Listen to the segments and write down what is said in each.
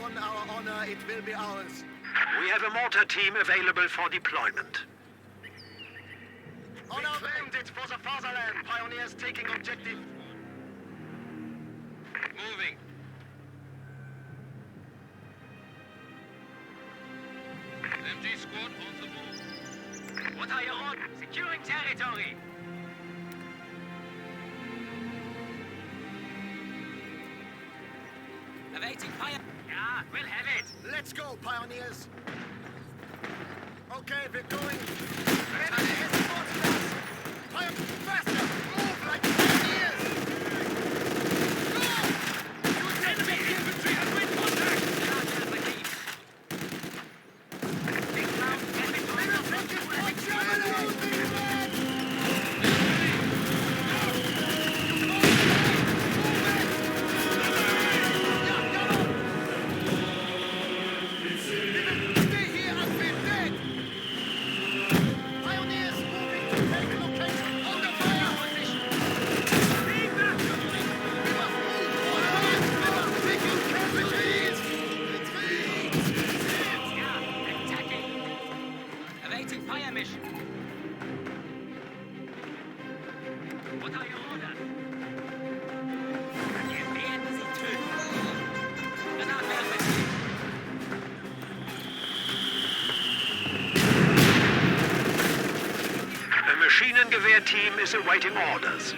On our honor, it will be ours. We have a mortar team available for deployment. On our bandits for the fatherland. Pioneers taking objective. Moving. MG squad on the move. What are you on? Securing territory. Awaiting fire. Yeah, we'll have it. Let's go, pioneers. Okay, we're going. Enemy escorting us. Faster! Move like pioneers! Go! Use enemy infantry and win contact! Big round, enemy fire mission. What are your orders? Wir werden sie töten. Granatwerfer. The Maschinengewehr team is awaiting orders.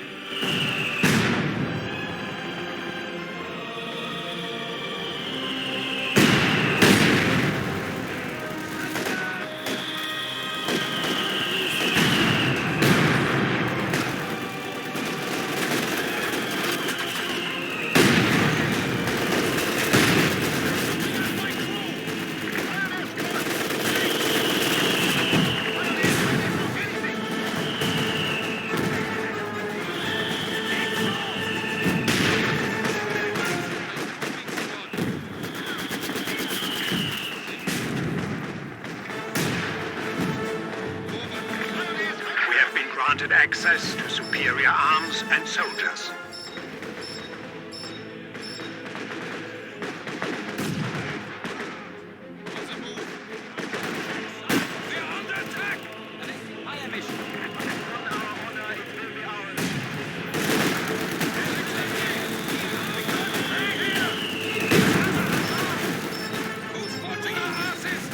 Granted access to superior arms and soldiers. On the move. We are under attack. Fire mission. On our honor, it will be ours. Who's watching our asses?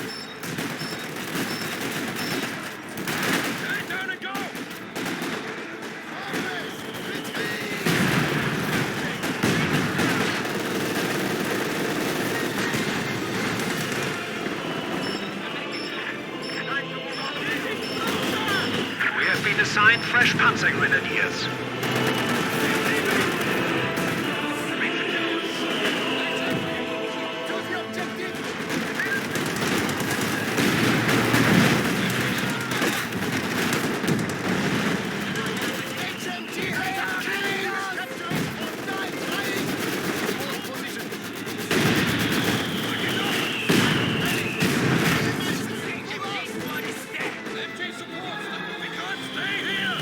Turn down and go. We have been assigned fresh Panzergrenadiers. To the objective! HMT capture on 9 trying! Hold position. MG supports. We can't stay here.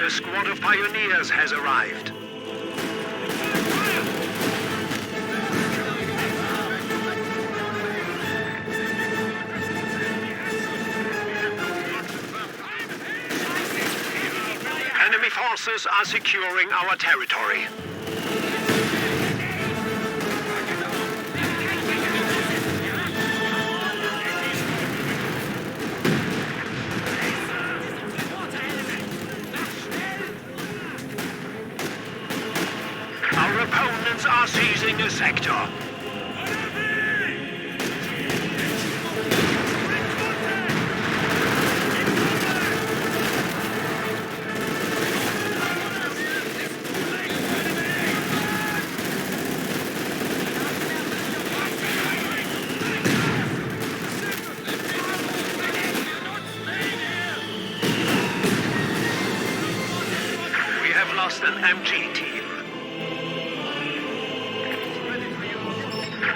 A squad of pioneers has arrived. Enemy forces are securing our territory. Our opponents are seizing a sector. We have lost an MG team.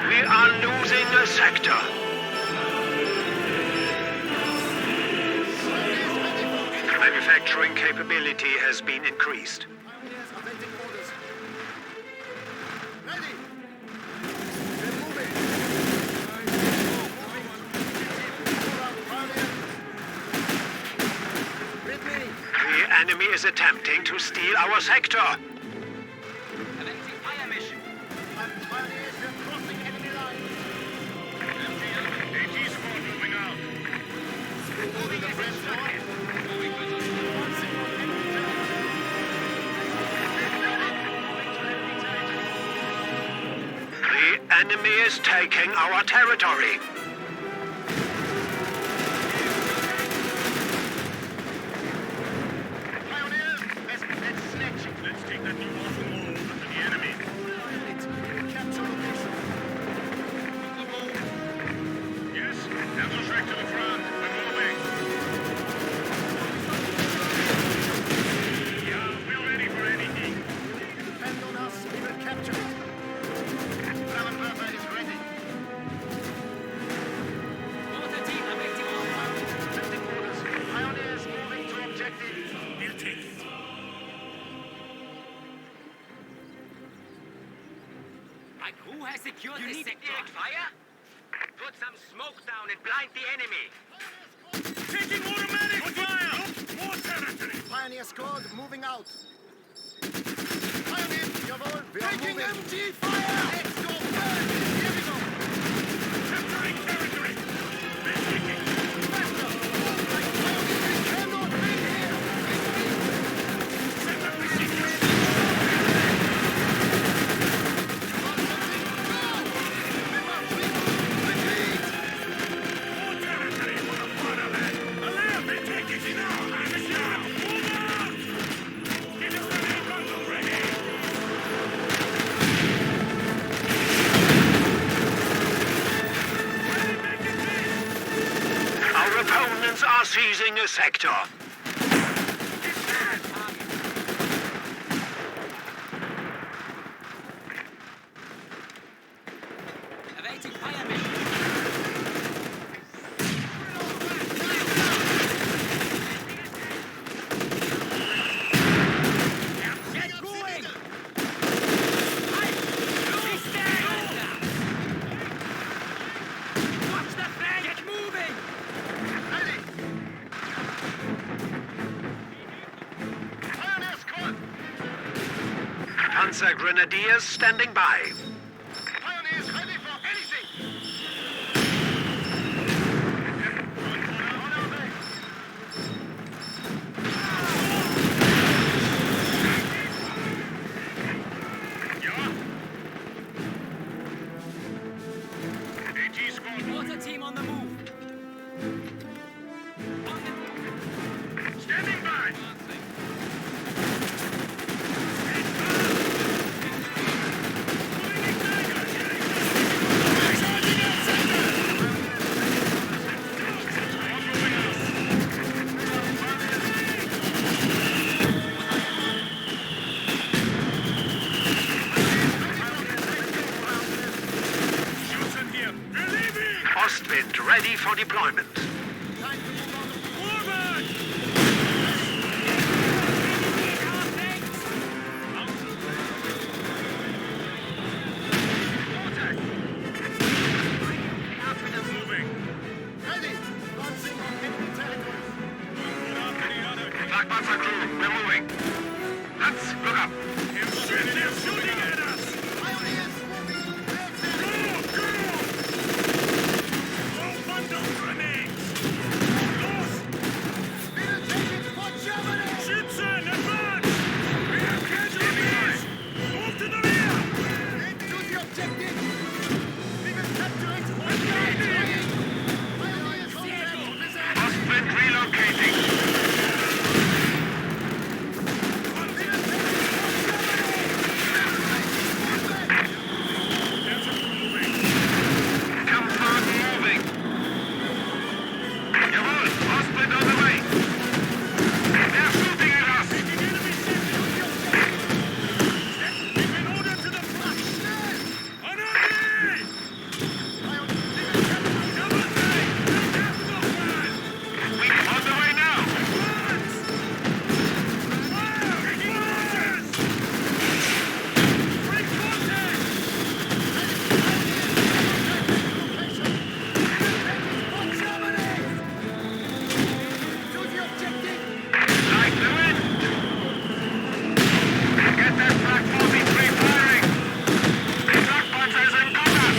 We are losing a sector. Manufacturing capability has been increased. Pioneers awaiting orders. Ready! We're moving! With me! The enemy is attempting to steal our sector. Awaiting fire mission. Pioneers, we're crossing enemy lines! AT squad moving out. Moving the French line! The enemy is taking our territory. Pioneers, let's snatch it! Let's take that new awful move to the enemy. Capture location! Yes, Devil Shrek to the front. We're moving. Yeah, we're ready for anything. Depend on us, we will capture it! Bravo Purple is ready! Water team awaiting orders. Sending orders. Pioneers moving to objective. We'll take it. My crew has secured the sector. Fire? Put some smoke down and blind the enemy. Taking automatic fire. More territory. Pioneer squad moving out. Pioneers, jawohl, we are taking MG fire! Let's go first! Here we go! Capturing territory. We're taking. Faster! Like pioneers, we cannot be here! Set up the signal. Retreat! More territory for the fun of it. Alert, we're taking it now. Move out. Get us the main bundle ready. Our opponents are seizing a sector. Awaiting fire mission. Get going! Watch the flank! Get moving! Ready! Pioneer squad! Panzer Grenadiers standing by. Pioneers ready for anything! On our way! Yeah. AT squad. Water team on the move. Standing by. Ostwind ready for deployment. Time to move on. Forward! Flak Panzer crew, we're moving. Hans, look up. Shit, they're shooting at us! Pioneers moving. Go! Go! Throw bundle grenades! Los! We'll take it for Germany. Schützen, advance! We have casualties! Move to the rear! Into the objective. We will capture it. Pioneers contact. Ostwind relocating. Kampfwagen moving. Jawohl, Ostwind on the way. They're shooting at us. We've been ordered to the front! Anarchy! Double take! Captain! We on the way now. Advance! Fire! Taking orders! Break contact! Like the wind. Get that Flak 43 firing. Flak Panzers in combat.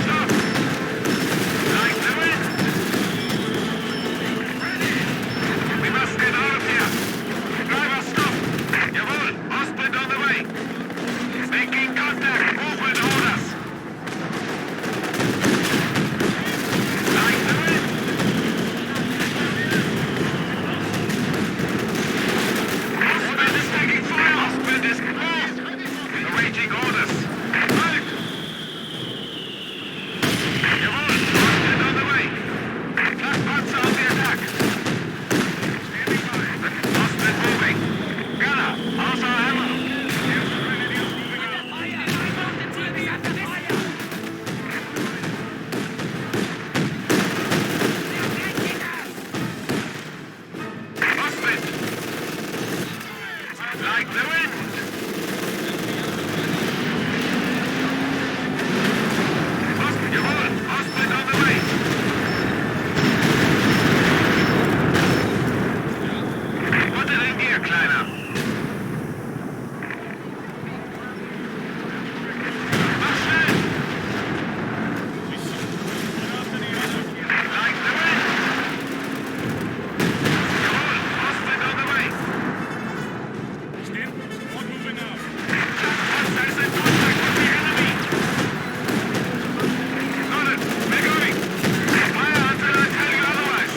Stop. Like the wind. Ready. We must get out of here. Driver, stop. Jawohl, Ostwind on the way. Making contact. Movement orders. Like the wind. Ostwind is taking fire. Ostwind is closed. Awaiting orders. Halt. Jawohl, Ostwind on the way. Flak Panzer on the attack. Standing by. Ostwind moving. Gunner, außer Hammer. Ostwind. Like the wind. Jawohl, Ostwind on the way. Put it in gear, Kleiner. Mach schnell. Like the wind. Jawohl, Ostwind on the way. Stand. Not moving out. Flak Panzer is in contact with the enemy. Got it. We're going. Fire until I tell you otherwise.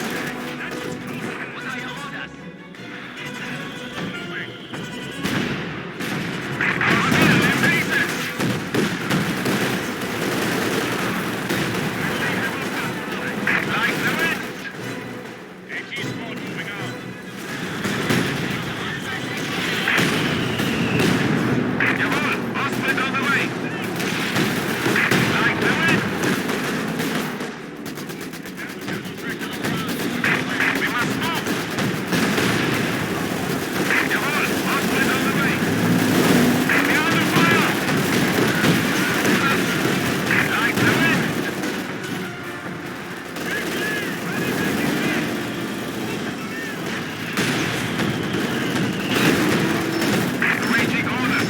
Our men in pieces. Like the wind. AT squad moving out. Jawohl, Ostwind on the way. Like the wind. We must move. Jawohl, Ostwind on the way. We are under fire. Like the wind. Awaiting orders.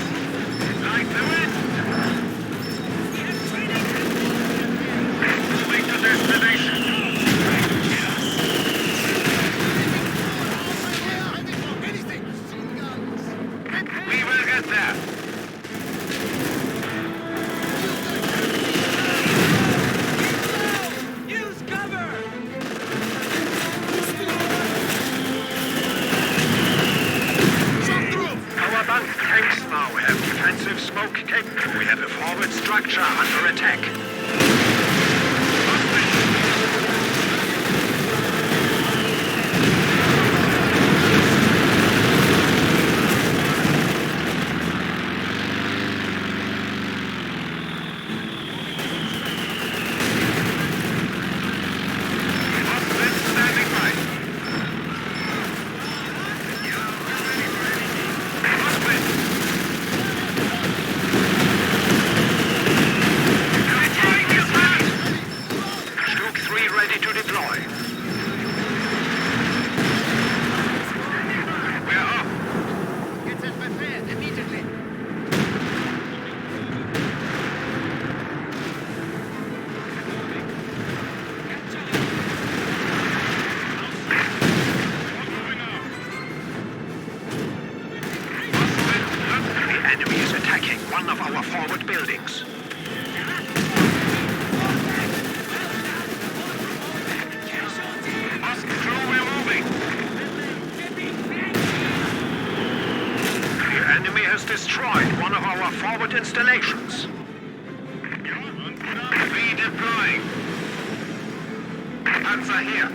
Like the wind. Moving to destination. We will get there. Use cover! Our bank tanks now have defensive smoke capable. We have a forward structure under attack. Ostwind standing by. Ostwind. Trying his hand. installations. Redeploying. Panzer here.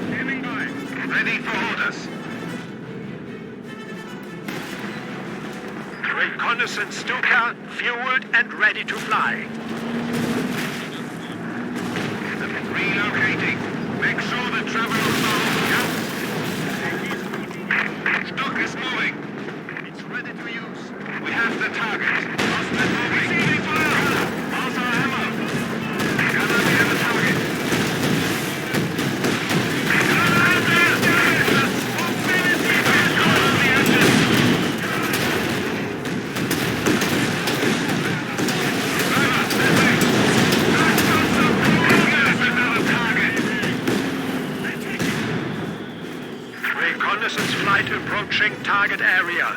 Standing by. Ready for orders. Reconnaissance Stuka, fueled and ready to fly. Relocating. Make sure the travelers are Stuck is moving. It's ready to use. We have the target. Hostile moving. Receiving fire. Also ammo. Gunner near the target. Gunner out there. Mobility. Gunner on the engine. Driver, this way. There's another target. Reconnaissance flight approaching target area.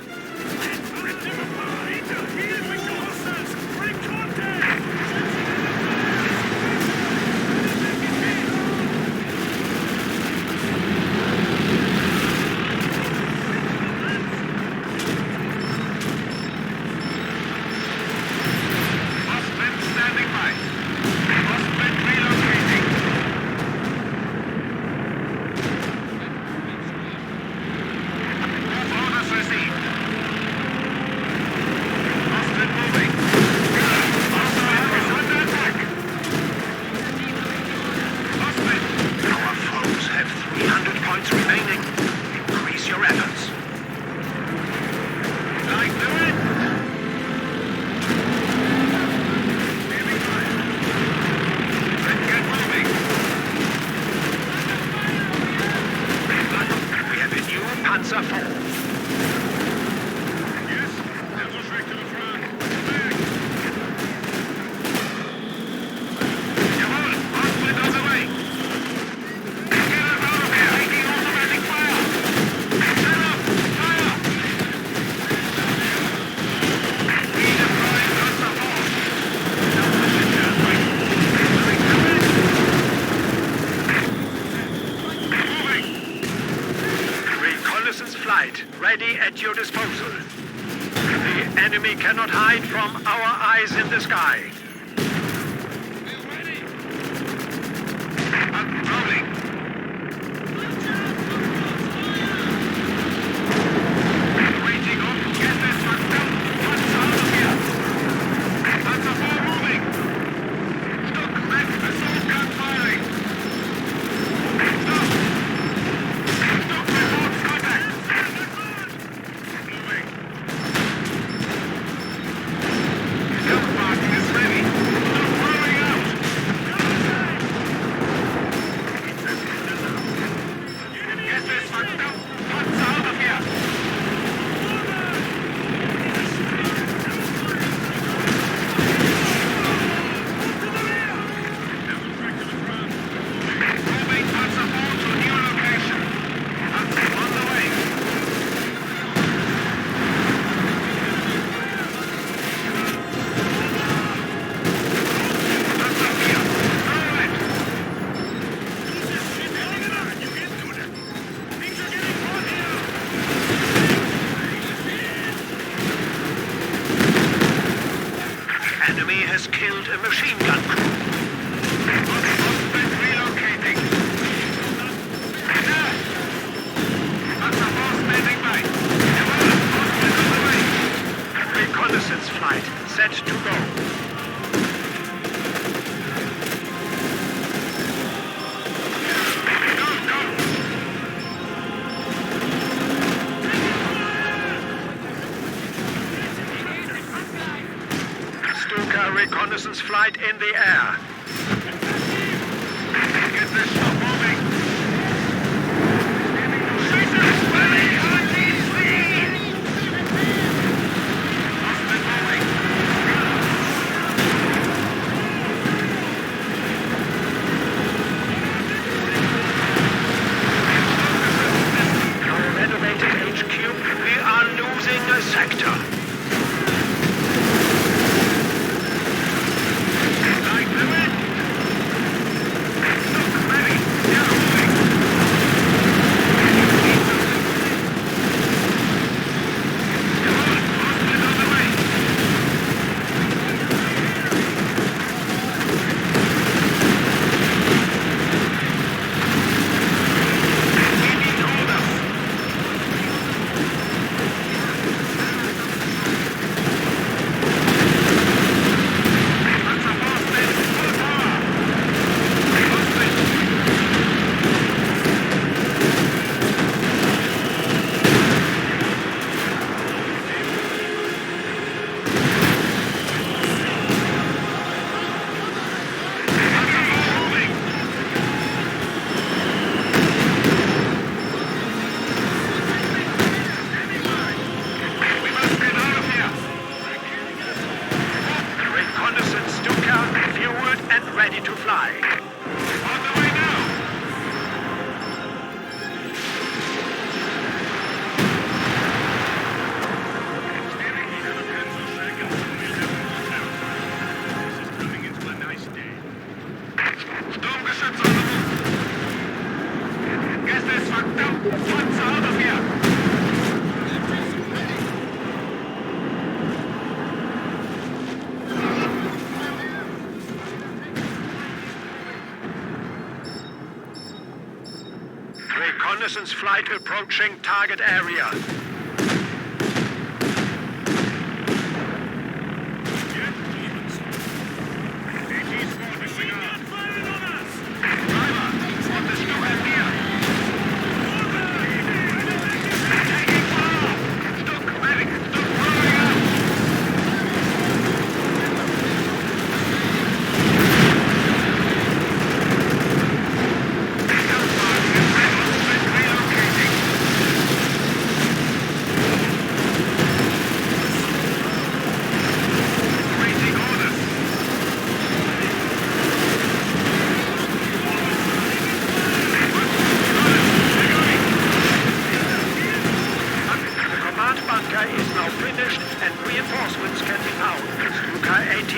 Hostman standing by. Hostman relocating. Orders received. Hostman moving. Hostile is under attack. Hostman. Our foes have 300 points remaining. Increase your efforts. Like the wind. Standing by. Let's get moving. We have a new Panzer IV. Yes, also straight to the front. Back. Jawohl, Hostman on the way. Get us out of here. Taking automatic fire. Set up. Fire. Redeploying Panzer IV. Moving. Reconnaissance flight, ready at your disposal. The enemy cannot hide from our eyes in the sky. Rolling. Waiting on. Get this one down. What's out of here? Panzer IV moving. Stuck. Back. Assault gun firing. Stop. Stop. Reports contact. Moving. Gun parking is ready. Stop throwing out. Get this one down. What's out of here? Moving Panzer IV to a new location. Panzer on the way. Panzer IV. Throw it. The enemy has killed a machine gun crew. Hostman relocating. Now. Panzer IV standing by. Jawohl, Hostman on the way. Reconnaissance flight set to go. Go, go. Stuka reconnaissance flight in the air. Get this shot moving. Shooters, ready on DC! Hostman moving. Our renovated HQ, we are losing a sector. Like the wind. Stuck, ready. Now moving. Reconnaissance flight approaching target area.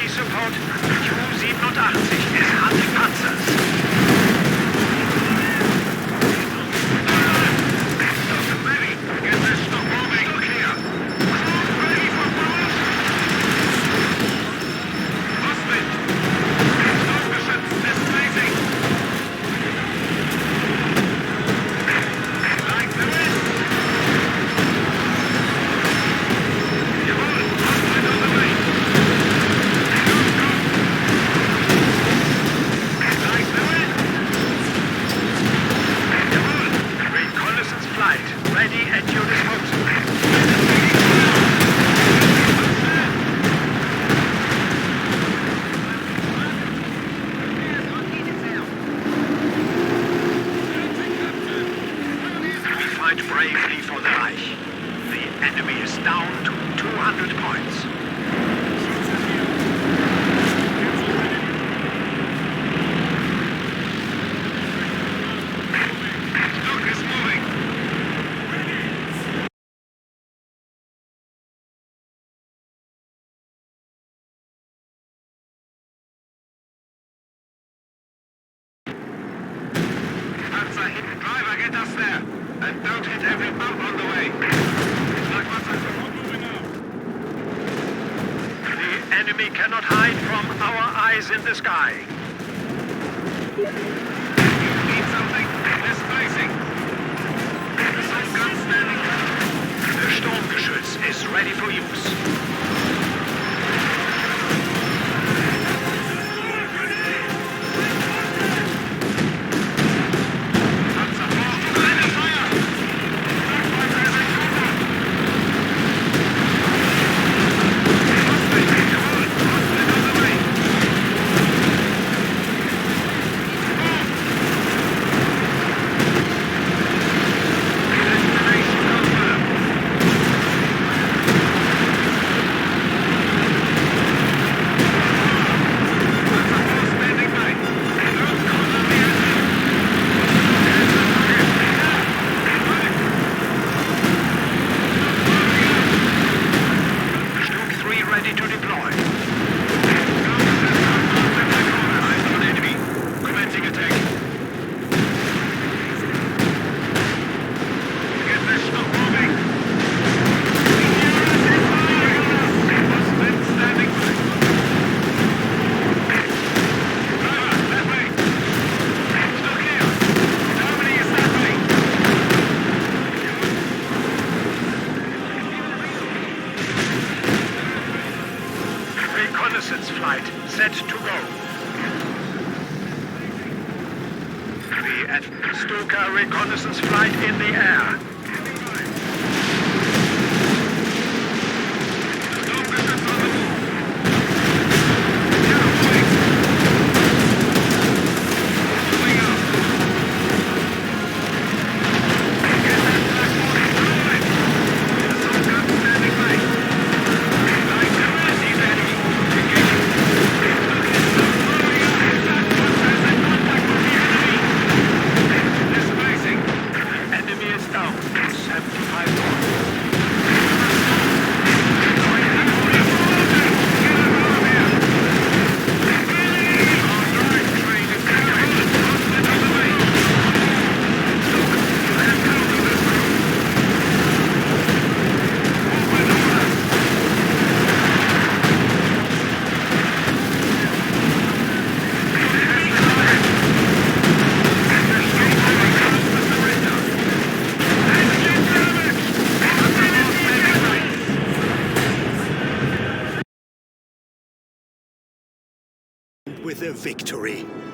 Support Q-87 ist Antipanzers. Bravely for the Reich. The enemy is down to 200 points. Stuka is moving. Panzer hinten, Driver, get us there. And don't hit every bump on the way. The enemy cannot hide from our eyes in the sky. Need something? Displacing. Assault gun standing down. The Sturmgeschütz is ready for use. Reconnaissance flight set to go. The Stuka reconnaissance flight in the air. Enemy is down. victory.